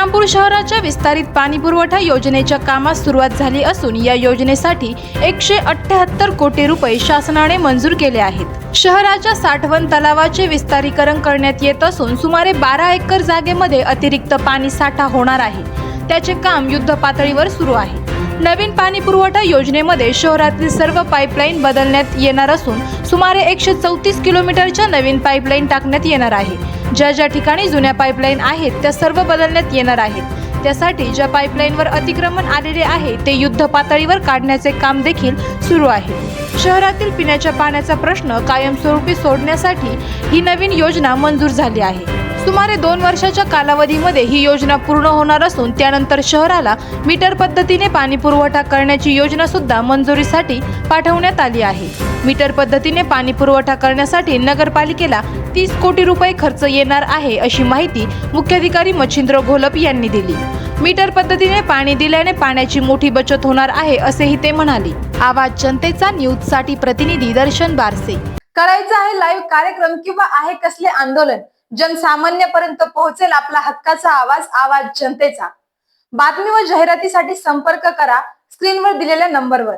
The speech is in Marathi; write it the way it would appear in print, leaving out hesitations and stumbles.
इस्लामपूर शहराच्या विस्तारित पाणी पुरवठा योजनेच्या कामास सुरुवात झाली असून या योजनेसाठी 178 कोटी रुपये शासनाने मंजूर केले आहेत। शहराच्या साठवण तलावाचे विस्तारीकरण करण्यात येत असून सुमारे 12 एकर जागेमध्ये अतिरिक्त पाणी साठा होणार आहे। त्याचे काम युद्ध पातळीवर सुरू आहे। नवीन पाणी पुरवठा योजनेमध्ये शहरातील सर्व पाईपलाईन बदलण्यात येणार असून सुमारे 134 किलोमीटरच्या नवीन पाईपलाईन टाकण्यात येणार आहे। ज्या ठिकाणी जुन्या पाईपलाईन आहेत त्या सर्व बदलण्यात येणार आहेत। त्यासाठी ज्या पाईपलाईनवर अतिक्रमण आलेले आहे ते युद्ध पातळीवर काढण्याचे काम देखील सुरू आहे। शहरातील पिण्याच्या पाण्याचा प्रश्न कायमस्वरूपी सोडण्यासाठी ही नवीन योजना मंजूर झाली आहे। सुमारे 2 वर्षाच्या कालावधीमध्ये ही योजना पूर्ण होणार असून त्यानंतर शहराला मीटर पद्धतीने पाणी पुरवठा करण्याची योजना सुद्धा मंजुरीसाठी पाठवण्यात आली आहे। मीटर पद्धतीने पाणी पुरवठा करण्यासाठी नगरपालिकेला 30 कोटी रुपये खर्च येणार आहे अशी माहिती मुख्याधिकारी मच्छिंद्र घोलप यांनी दिली। मीटर पद्धतीने पाणी दिल्याने पाण्याची मोठी बचत होणार आहे असेही ते म्हणाले। आवाज जनतेचा न्यूज साठी प्रतिनिधी दर्शन बारसे। करायचा आहे लाईव्ह कार्यक्रम किंवा आहे कसले आंदोलन, जनसामान्यपर्यंत पोहोचेल आपला हक्काचा आवाज, आवाज जनतेचा। बातमी व जाहिरातीसाठी संपर्क करा स्क्रीनवर दिलेल्या नंबरवर।